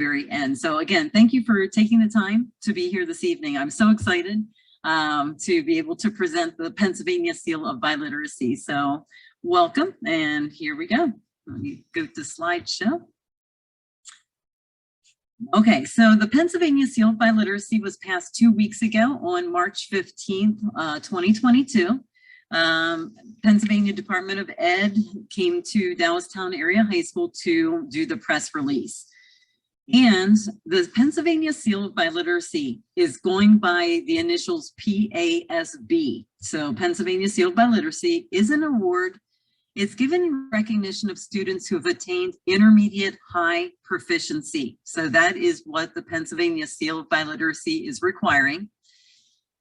very end. So again, thank you for taking the time to be here this evening. I'm so excited to be able to present the Pennsylvania Seal of Biliteracy. So welcome, and here we go. Let me go to slideshow. Okay, so the Pennsylvania Seal of Biliteracy was passed 2 weeks ago on March 15th, 2022. Pennsylvania Department of Ed came to Dallastown Area High School to do the press release. And the Pennsylvania Seal of Biliteracy is going by the initials PASB. So Pennsylvania Seal of Biliteracy is an award. It's given in recognition of students who have attained intermediate high proficiency. So that is what the Pennsylvania Seal of Biliteracy is requiring.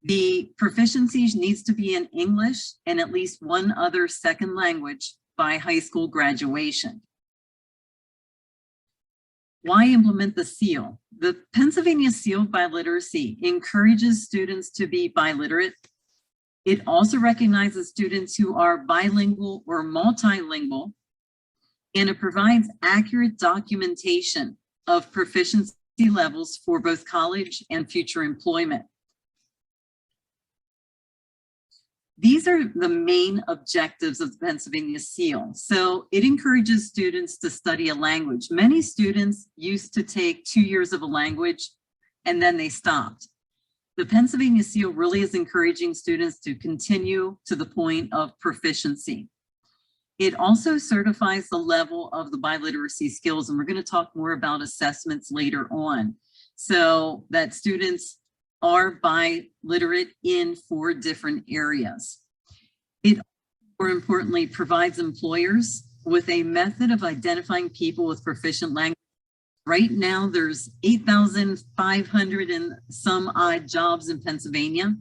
The proficiency needs to be in English and at least one other second language by high school graduation. Why implement the seal? The Pennsylvania Seal of Biliteracy encourages students to be biliterate. It also recognizes students who are bilingual or multilingual, and it provides accurate documentation of proficiency levels for both college and future employment. These are the main objectives of the Pennsylvania Seal. So it encourages students to study a language. Many students used to take 2 years of a language and then they stopped. The Pennsylvania Seal really is encouraging students to continue to the point of proficiency. It also certifies the level of the biliteracy skills, and we're going to talk more about assessments later on, so that students are biliterate in 4 different areas. It, more importantly, provides employers with a method of identifying people with proficient language. Right now, there's 8,500 and some odd jobs in Pennsylvania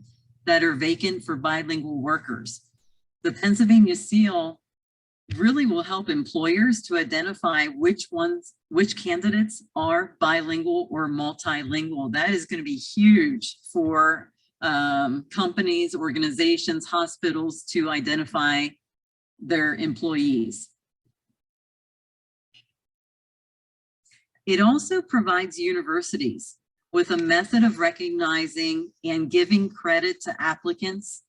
that are vacant for bilingual workers. The Pennsylvania Seal really will help employers to identify which candidates are bilingual or multilingual. That is going to be huge for companies, organizations, hospitals to identify their employees. It also provides universities with a method of recognizing and giving credit to applicants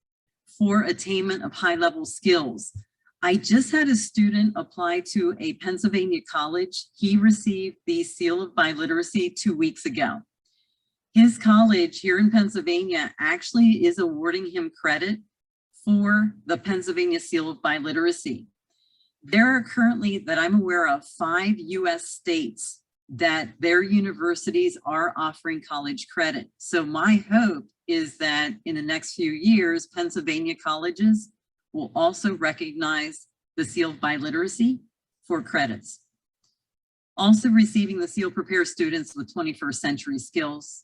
for attainment of high-level skills. I just had a student apply to a Pennsylvania college. He received the Seal of Biliteracy 2 weeks ago. His college here in Pennsylvania actually is awarding him credit for the Pennsylvania Seal of Biliteracy. There are currently, that I'm aware of, 5 US states that their universities are offering college credit. So my hope is that in the next few years, Pennsylvania colleges will also recognize the Seal of Biliteracy for credits. Also receiving the seal prepares students with 21st century skills,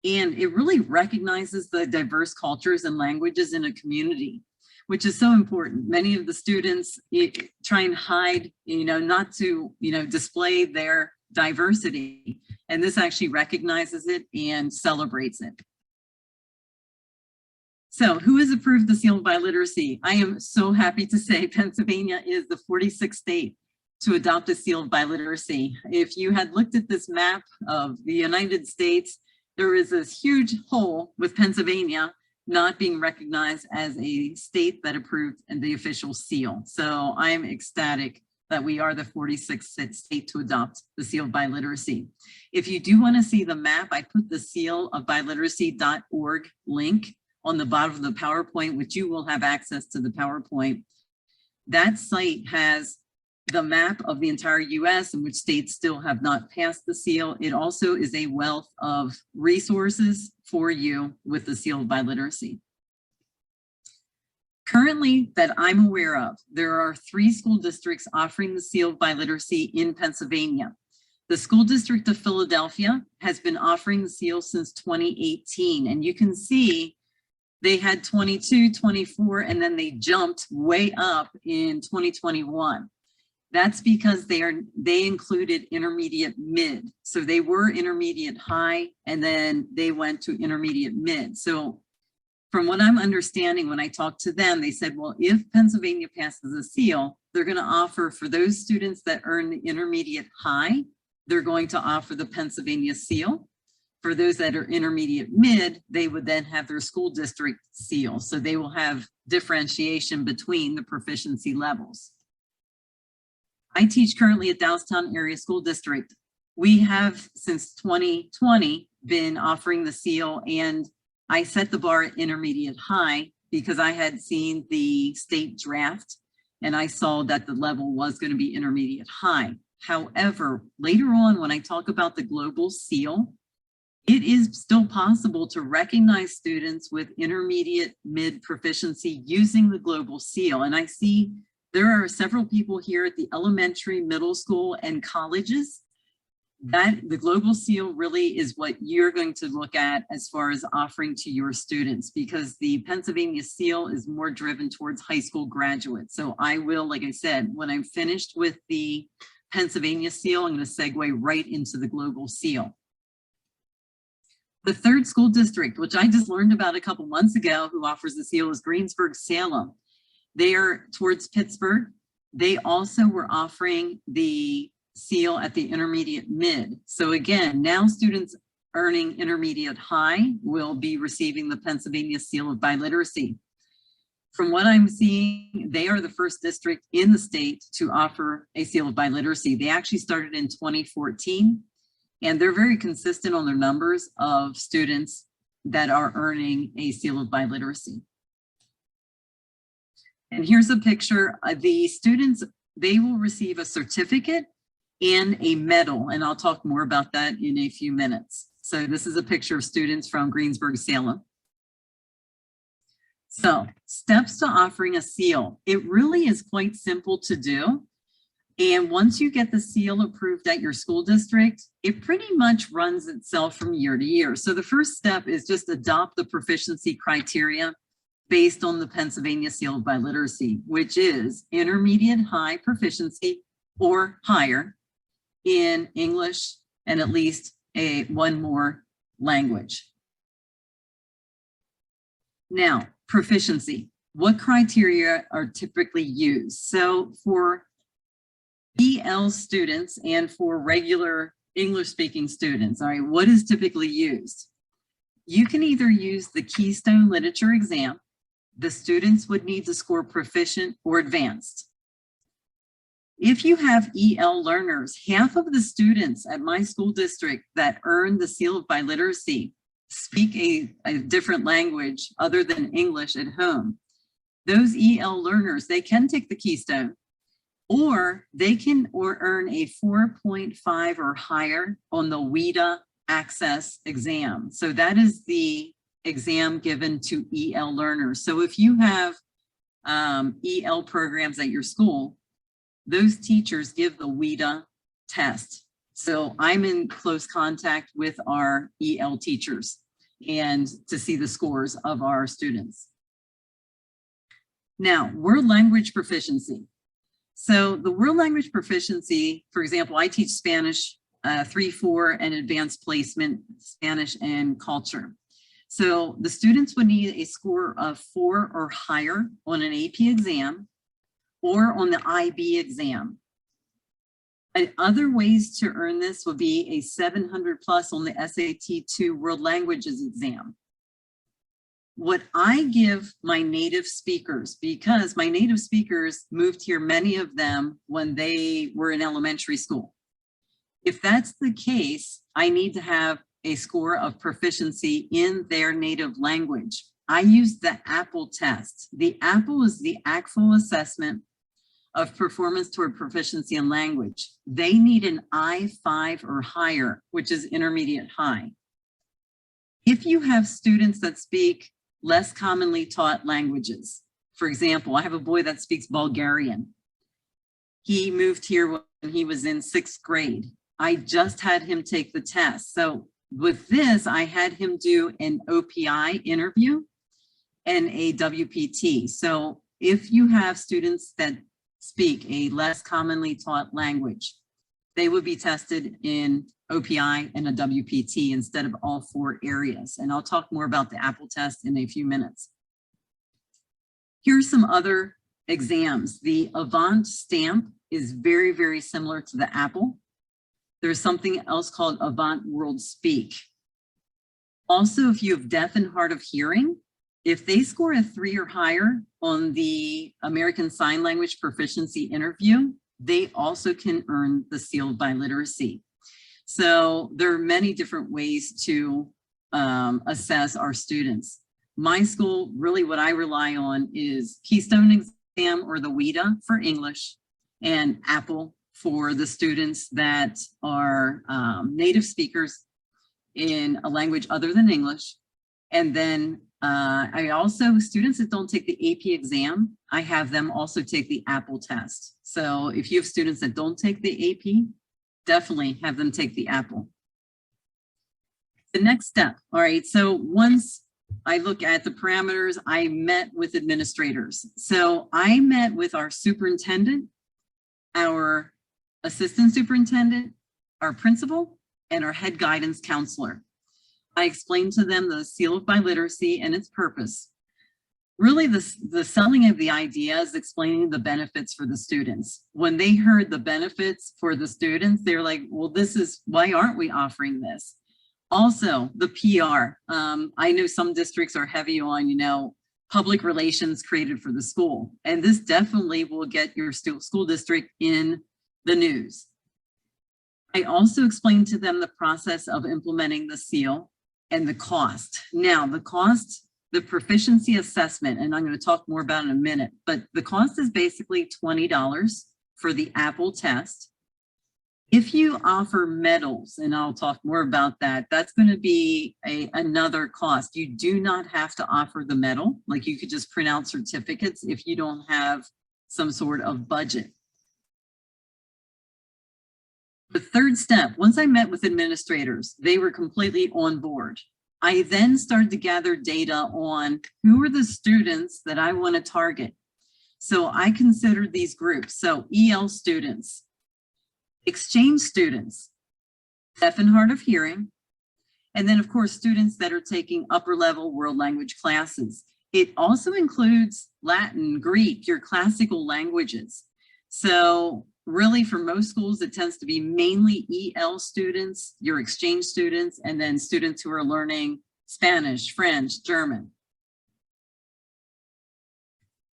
and it really recognizes the diverse cultures and languages in a community, which is so important. Many of the students try and hide, not to, display their diversity, and this actually recognizes it and celebrates it. So who has approved the Seal of Biliteracy? I am so happy to say Pennsylvania is the 46th state to adopt a Seal of Biliteracy. If you had looked at this map of the United States, there is this huge hole with Pennsylvania not being recognized as a state that approved the official seal. So I'm ecstatic that we are the 46th state to adopt the Seal of Biliteracy. If you do want to see the map, I put the sealofbiliteracy.org link on the bottom of the PowerPoint, which you will have access to the PowerPoint. That site has the map of the entire US and which states still have not passed the seal. It also is a wealth of resources for you with the Seal of Biliteracy. Currently, that I'm aware of, there are 3 school districts offering the Seal of Biliteracy in Pennsylvania. The School District of Philadelphia has been offering the seal since 2018, and you can see they had 22, 24, and then they jumped way up in 2021. That's because they included intermediate mid. So they were intermediate high, and then they went to intermediate mid. So from what I'm understanding, when I talked to them, they said, well, if Pennsylvania passes a seal, they're going to offer for those students that earn the intermediate high, they're going to offer the Pennsylvania Seal. For those that are intermediate mid, they would then have their school district seal. So they will have differentiation between the proficiency levels. I teach currently at Dallastown Area School District. We have since 2020 been offering the seal, and I set the bar at intermediate high because I had seen the state draft and I saw that the level was going to be intermediate high. However, later on when I talk about the global seal, it is still possible to recognize students with intermediate mid proficiency using the global seal. And I see there are several people here at the elementary, middle school, and colleges that the global seal really is what you're going to look at as far as offering to your students, because the Pennsylvania Seal is more driven towards high school graduates. So I will, like I said, when I'm finished with the Pennsylvania Seal, I'm going to segue right into the global seal. The third school district, which I just learned about a couple months ago, who offers the seal is Greensburg-Salem. They are towards Pittsburgh. They also were offering the seal at the intermediate mid. So again, now students earning intermediate high will be receiving the Pennsylvania Seal of Biliteracy. From what I'm seeing, they are the first district in the state to offer a seal of biliteracy. They actually started in 2014. And they're very consistent on their numbers of students that are earning a seal of biliteracy. And here's a picture of the students. They will receive a certificate and a medal, and I'll talk more about that in a few minutes. So this is a picture of students from Greensburg-Salem. So steps to offering a seal. It really is quite simple to do. And once you get the seal approved at your school district, it pretty much runs itself from year to year. So the first step is just adopt the proficiency criteria based on the Pennsylvania Seal of Biliteracy, which is intermediate high proficiency or higher in English and at least one more language. Now, proficiency. What criteria are typically used? So for BL students and for regular English speaking students, all right, what is typically used? You can either use the Keystone Literature exam. The students would need to score proficient or advanced. If you have EL learners, half of the students at my school district that earn the Seal of Biliteracy speak a different language other than English at home. Those EL learners, they can take the Keystone, or they can earn a 4.5 or higher on the WIDA Access exam. So that is the exam given to EL learners. So if you have EL programs at your school, those teachers give the WIDA test. So I'm in close contact with our EL teachers and to see the scores of our students. Now, world language proficiency. So the world language proficiency, for example, I teach Spanish 3-4 and advanced placement, Spanish and culture. So the students would need a score of 4 or higher on an AP exam or on the IB exam. And other ways to earn this would be a 700 plus on the SAT-2 World Languages exam. What I give my native speakers, because my native speakers moved here, many of them when they were in elementary school. If that's the case, I need to have a score of proficiency in their native language. I use the AAPPL test. The AAPPL is the actual assessment of performance toward proficiency in language. They need an I-5 or higher, which is intermediate high. If you have students that speak less commonly taught languages, for example, I have a boy that speaks Bulgarian. He moved here when he was in 6th grade. I just had him take the test. So with this, I had him do an OPI interview and a WPT. So if you have students that speak a less commonly taught language, they would be tested in OPI and a WPT instead of all 4 areas. And I'll talk more about the AAPPL test in a few minutes. Here's some other exams. The Avant stamp is very, very similar to the AAPPL. There's something else called Avant World Speak. Also, if you have deaf and hard of hearing, if they score a 3 or higher on the American Sign Language proficiency interview, they also can earn the Seal of Biliteracy. So there are many different ways to assess our students. My school, really what I rely on is Keystone exam or the WIDA for English, and AAPPL for the students that are native speakers in a language other than English. And then I also, students that don't take the AP exam, I have them also take the AAPPL test. So if you have students that don't take the AP, definitely have them take the AAPPL. The next step, all right, so once I look at the parameters, I met with administrators. So I met with our superintendent, our assistant superintendent, our principal, and our head guidance counselor. I explained to them the Seal of Biliteracy and its purpose. Really, the selling of the idea is explaining the benefits for the students. When they heard the benefits for the students, they're like, well, this is, why aren't we offering this? Also, the PR. I know some districts are heavy on, public relations created for the school. And this definitely will get your school district in the news. I also explained to them the process of implementing the seal and the cost. Now, the cost, the proficiency assessment, and I'm going to talk more about it in a minute, but the cost is basically $20 for the AAPPL test. If you offer medals, and I'll talk more about that, that's going to be another cost. You do not have to offer the medal. Like, you could just print out certificates if you don't have some sort of budget. The third step, once I met with administrators, they were completely on board. I then started to gather data on who are the students that I want to target. So I considered these groups. So EL students, exchange students, deaf and hard of hearing, and then of course, students that are taking upper level world language classes. It also includes Latin, Greek, your classical languages. So really, for most schools, it tends to be mainly EL students, your exchange students, and then students who are learning Spanish, French, German.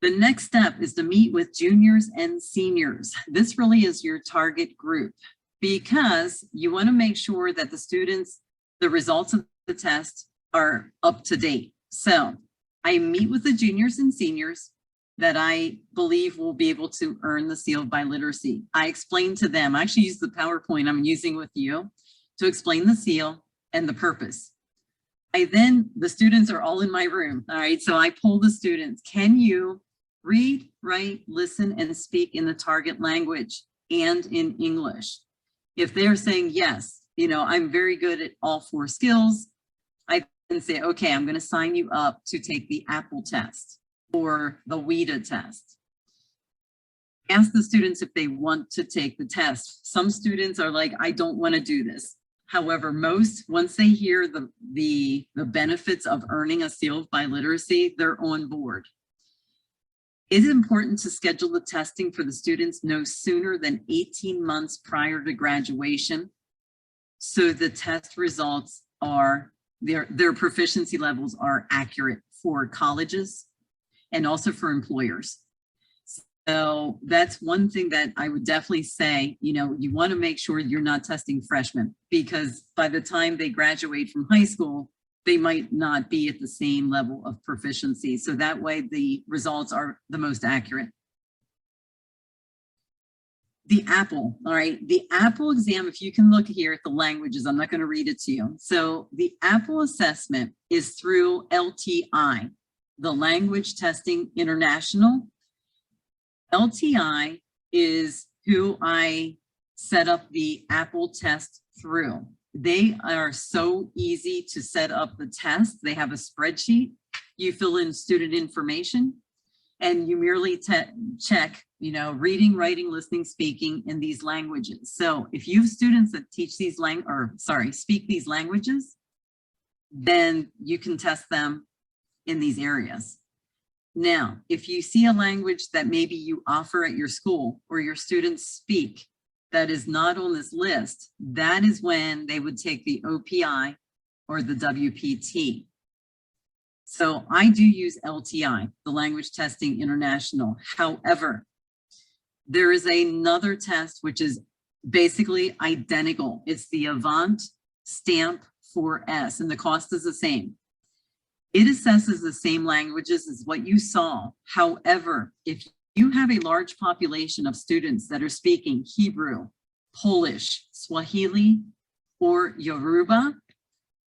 The next step is to meet with juniors and seniors. This really is your target group because you want to make sure that the students, the results of the test are up to date. So I meet with the juniors and seniors that I believe will be able to earn the Seal of Biliteracy. I explain to them, I actually use the PowerPoint I'm using with you to explain the seal and the purpose. The students are all in my room, all right? So I poll the students, can you read, write, listen, and speak in the target language and in English? If they're saying yes, I'm very good at all 4 skills, I can say, okay, I'm gonna sign you up to take the AAPPL test or the WIDA test. Ask the students if they want to take the test. Some students are like, I don't want to do this. However, most, once they hear the benefits of earning a Seal of Biliteracy, they're on board. It is important to schedule the testing for the students no sooner than 18 months prior to graduation, so the test results are, their proficiency levels are accurate for colleges and also for employers. So that's one thing that I would definitely say, you want to make sure you're not testing freshmen, because by the time they graduate from high school, they might not be at the same level of proficiency. So that way the results are the most accurate. The AAPPL, all right, the AAPPL exam, if you can look here at the languages, I'm not going to read it to you. So the AAPPL assessment is through LTI, the Language Testing International. LTI is who I set up the AAPPL test through. They are so easy to set up the test. They have a spreadsheet. You fill in student information and you merely check, reading, writing, listening, speaking in these languages. So if you have students that teach these speak these languages, then you can test them in these areas. Now, if you see a language that maybe you offer at your school or your students speak that is not on this list, that is when they would take the OPI or the WPT. So I do use LTI, the Language Testing International. However, there is another test which is basically identical. It's the Avant Stamp 4S, and the cost is the same. It assesses the same languages as what you saw. However, if you have a large population of students that are speaking Hebrew, Polish, Swahili, or Yoruba,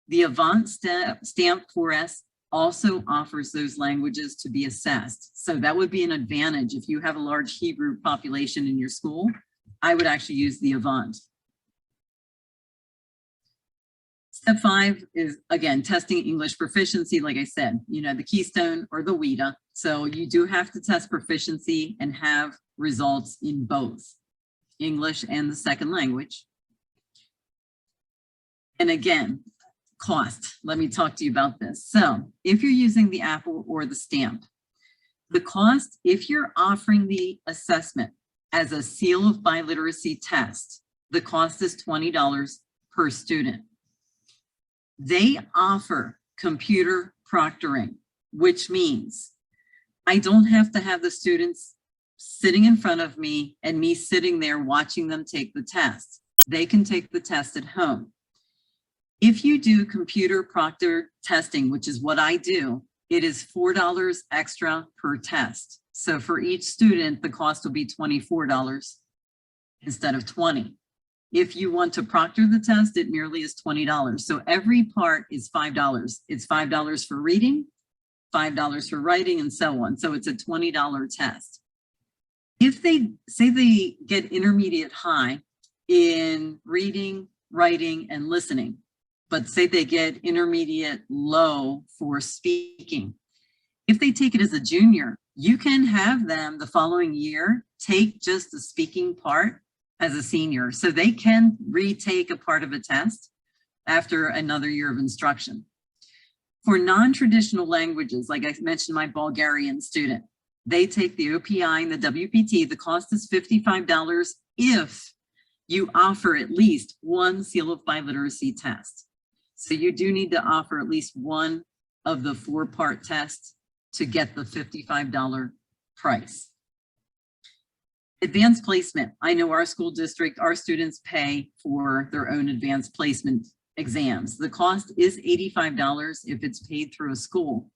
the Avant Stamp 4S also offers those languages to be assessed. So that would be an advantage if you have a large Hebrew population in your school. I would actually use the Avant. Step 5 is, again, testing English proficiency. Like I said, you know, the Keystone or the WIDA. So you do have to test proficiency and have results in both English and the second language. And again, cost. Let me talk to you about this. So if you're using the Apple or the stamp, the cost, if you're offering the assessment as a Seal of Biliteracy test, the cost is $20 per student. They offer computer proctoring, which means I don't have to have the students sitting in front of me and me sitting there watching them take the test. They can take the test at home. If you do computer proctor testing, which is what I do, it is $4 extra per test. So for each student, the cost will be $24 instead of $20. If you want to proctor the test, it merely is $20. So every part is $5. It's $5 for reading, $5 for writing, and so on. So it's a $20 test. If they say they get intermediate high in reading, writing, and listening, but say they get intermediate low for speaking, if they take it as a junior, you can have them the following year take just the speaking part as a senior. So they can retake a part of a test after another year of instruction. For non-traditional languages, like I mentioned, my Bulgarian student, they take the OPI and the WPT. The cost is $55 if you offer at least one Seal of Biliteracy test. So you do need to offer at least one of the 4-part tests to get the $55 price. Advanced placement. I know our school district, our students pay for their own advanced placement exams. The cost is $85 if it's paid through a school.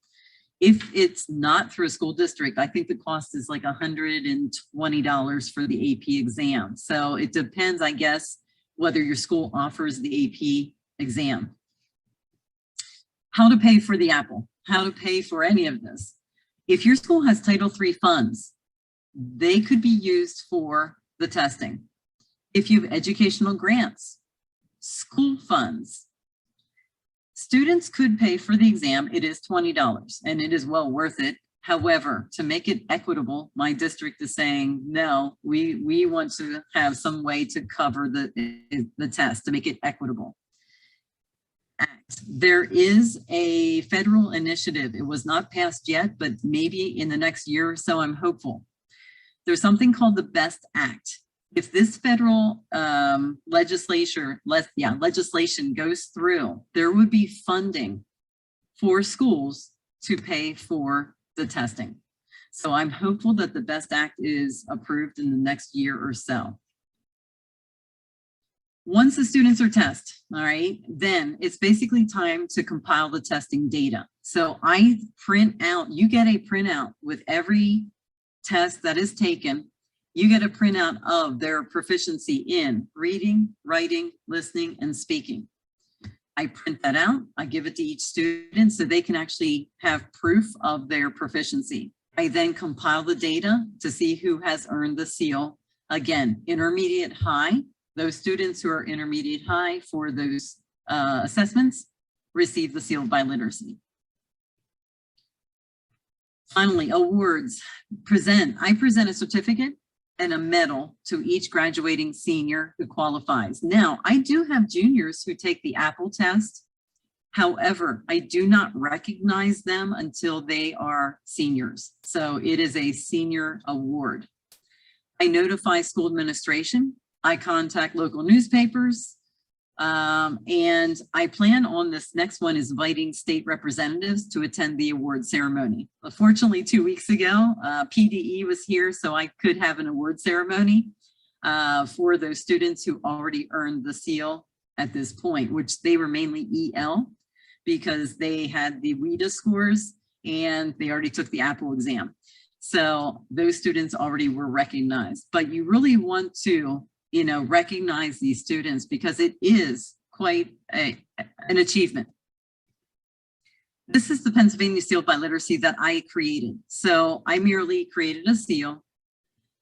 If it's not through a school district, I think the cost is like $120 for the AP exam. So it depends, I guess, whether your school offers the AP exam. How to pay for the Apple, how to pay for any of this. If your school has Title III funds, they could be used for the testing. If you have educational grants, school funds, students could pay for the exam. It is $20 and it is well worth it. However, to make it equitable, my district is saying, no, we want to have some way to cover the test to make it equitable. There is a federal initiative. It was not passed yet, but maybe in the next year or so, I'm hopeful. There's something called the BEST Act. If this federal legislation goes through, there would be funding for schools to pay for the testing. So I'm hopeful that the BEST Act is approved in the next year or so. Once the students are tested, all right, then it's basically time to compile the testing data. So I print out, you get a printout with every test that is taken. You get a printout of their proficiency in reading, writing, listening, and speaking. I print that out. I give it to each student so they can actually have proof of their proficiency. I then compile the data to see who has earned the seal. Again, intermediate high. Those students who are intermediate high for those assessments receive the Seal of Biliteracy. Finally, awards. I present a certificate and a medal to each graduating senior who qualifies. Now, I do have juniors who take the Apple test. However, I do not recognize them until they are seniors. So it is a senior award. I notify school administration I contact local newspapers. And I plan on this next one is inviting state representatives to attend the award ceremony. Fortunately, 2 weeks ago, PDE was here, so I could have an award ceremony for those students who already earned the seal at this point, which they were mainly EL because they had the WIDA scores and they already took the AAPPL exam. So those students already were recognized, but you really want to, you know, recognize these students because it is quite an achievement. This is the Pennsylvania Seal of Biliteracy that I created. So I merely created a seal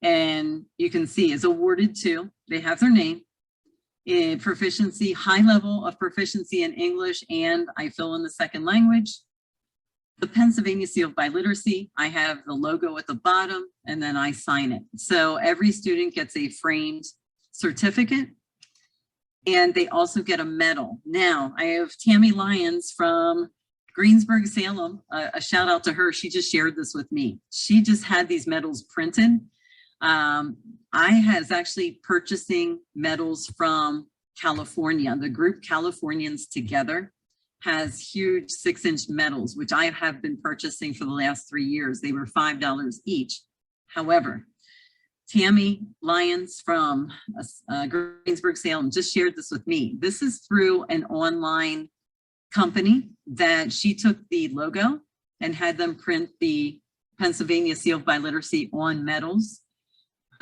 and you can see it's awarded to, they have their name, in proficiency, high level of proficiency in English, and I fill in the second language. The Pennsylvania Seal of Biliteracy, I have the logo at the bottom and then I sign it. So every student gets a framed certificate and they also get a medal. Now I have Tammy Lyons from Greensburg, Salem, a shout out to her. She just shared this with me. She just had these medals printed. I was actually purchasing medals from California. The group Californians Together has huge 6-inch medals, which I have been purchasing for the last 3 years. They were $5 each. However, Tammy Lyons from Greensburg, Salem just shared this with me. This is through an online company that she took the logo and had them print the Pennsylvania Seal of Biliteracy on medals.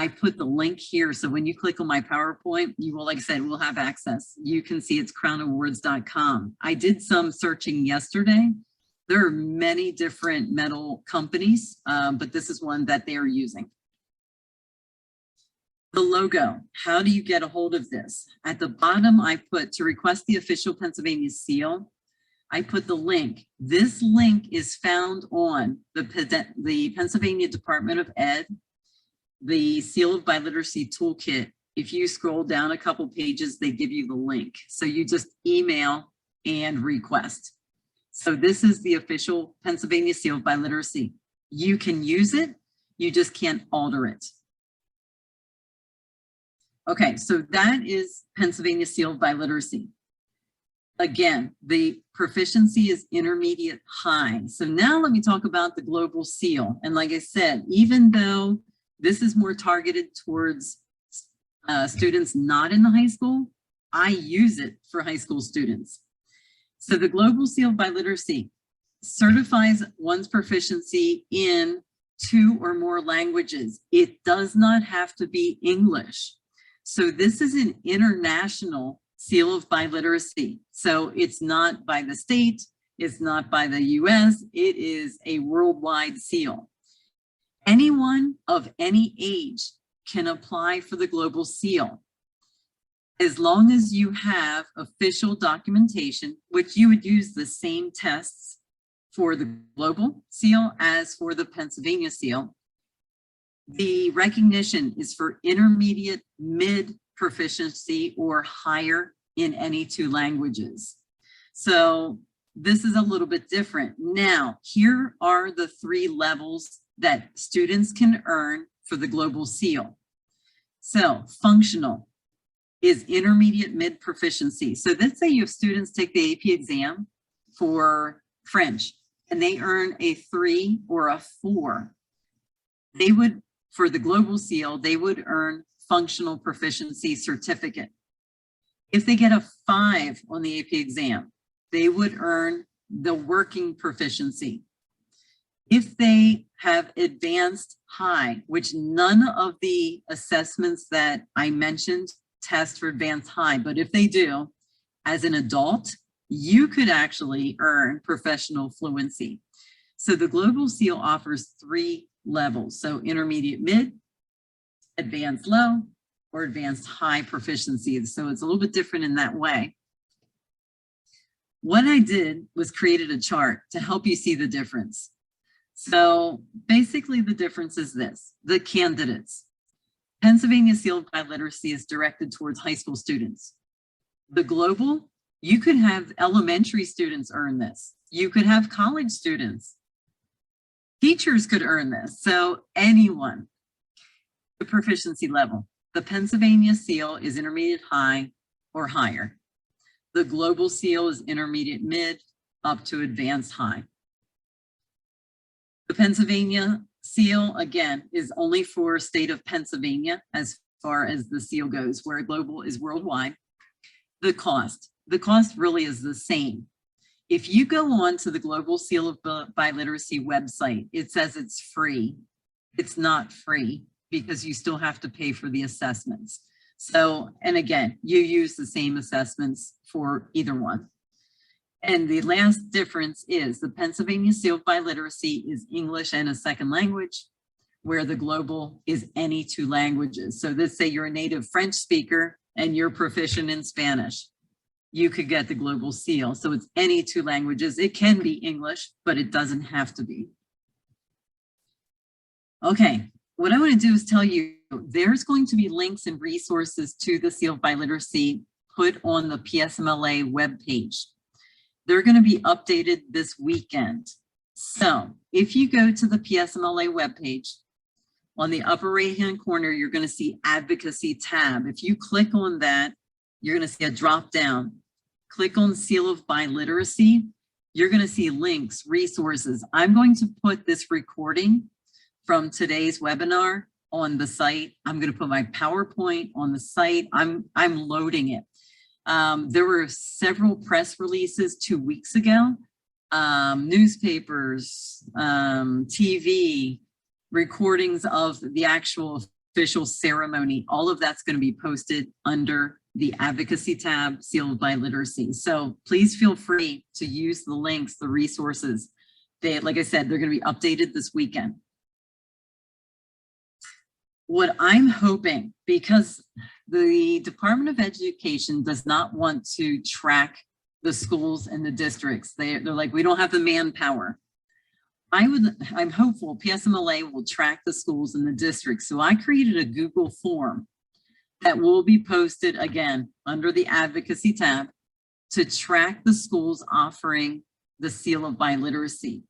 I put the link here. So when you click on my PowerPoint, you will, like I said, will have access. You can see it's crownawards.com. I did some searching yesterday. There are many different medal companies, but this is one that they are using. The logo, how do you get a hold of this? At the bottom, I put to request the official Pennsylvania seal. I put the link. This link is found on the Pennsylvania Department of Ed, the Seal of Biliteracy Toolkit. If you scroll down a couple pages, they give you the link. So you just email and request. So this is the official Pennsylvania Seal of Biliteracy. You can use it, you just can't alter it. Okay, so that is Pennsylvania Seal of Biliteracy. Again, the proficiency is intermediate high. So now let me talk about the global seal. And like I said, even though this is more targeted towards students not in the high school, I use it for high school students. So the Global Seal of Biliteracy certifies one's proficiency in 2 or more languages. It does not have to be English. So this is an international Seal of Biliteracy. So it's not by the state, it's not by the US, it is a worldwide seal. Anyone of any age can apply for the global seal, as long as you have official documentation, which you would use the same tests for the global seal as for the Pennsylvania seal. The recognition is for intermediate, mid proficiency or higher in any 2 languages. So this is a little bit different. Now, here are the 3 levels that students can earn for the global seal. So functional is intermediate mid proficiency. So let's say you have students take the AP exam for French and they earn a 3 or a 4. They would, for the global seal, they would earn functional proficiency certificate. If they get a 5 on the AP exam, they would earn the working proficiency. If they have advanced high, which none of the assessments that I mentioned test for advanced high, but if they do, as an adult, you could actually earn professional fluency. So the Global Seal offers 3 levels. So intermediate mid, advanced low, or advanced high proficiency. So it's a little bit different in that way. What I did was created a chart to help you see the difference. So basically the difference is this: the candidates. Pennsylvania Seal of Biliteracy is directed towards high school students. The global, you could have elementary students earn this. You could have college students. Teachers could earn this. So anyone. The proficiency level. The Pennsylvania Seal is intermediate high or higher. The Global Seal is intermediate mid up to advanced high. The Pennsylvania Seal, again, is only for state of Pennsylvania as far as the seal goes, where global is worldwide. The cost really is the same. If you go on to the Global Seal of Biliteracy website, it says it's free. It's not free because you still have to pay for the assessments. So, and again, you use the same assessments for either one. And the last difference is the Pennsylvania Seal of Biliteracy is English and a second language, where the global is any 2 languages. So let's say you're a native French speaker and you're proficient in Spanish, you could get the Global Seal. So it's any 2 languages. It can be English, but it doesn't have to be. Okay, what I want to do is tell you there's going to be links and resources to the Seal of Biliteracy put on the PSMLA webpage. They're going to be updated this weekend. So if you go to the PSMLA webpage, on the upper right-hand corner, you're going to see Advocacy tab. If you click on that, you're going to see a drop down. Click on Seal of Biliteracy. You're going to see links, resources. I'm going to put this recording from today's webinar on the site. I'm going to put my PowerPoint on the site. I'm loading it. There were several press releases 2 weeks ago, newspapers, TV, recordings of the actual official ceremony. All of that's going to be posted under the Advocacy tab, Seal of Biliteracy. So please feel free to use the links, the resources. Like I said, they're going to be updated this weekend. What I'm hoping, because the Department of Education does not want to track the schools and the districts. They're like, we don't have the manpower. I'm hopeful PSMLA will track the schools and the districts. So I created a Google form that will be posted again under the Advocacy tab to track the schools offering the Seal of Biliteracy.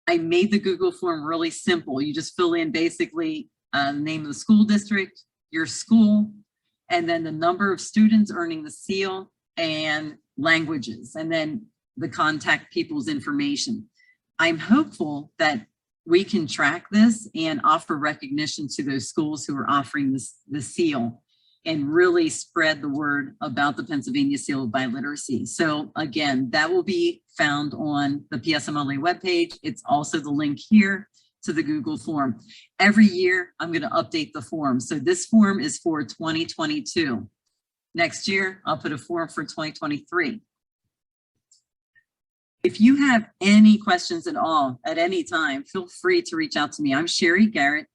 I made the Google form really simple. You just fill in basically the name of the school district, your school, and then the number of students earning the seal and languages, and then the contact people's information. I'm hopeful that we can track this and offer recognition to those schools who are offering the seal and really spread the word about the Pennsylvania Seal of Biliteracy. So again, that will be found on the PSMLA webpage. It's also the link here to the Google form. Every year, I'm going to update the form. So this form is for 2022. Next year, I'll put a form for 2023. If you have any questions at all, at any time, feel free to reach out to me. I'm Cherie Garrett.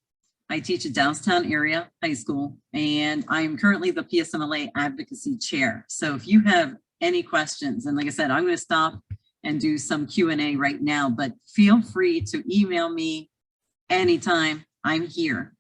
I teach at Dallastown area high school, and I'm currently the PSMLA advocacy chair. So if you have any questions, and like I said, I'm going to stop and do some Q&A right now, but feel free to email me anytime. I'm here.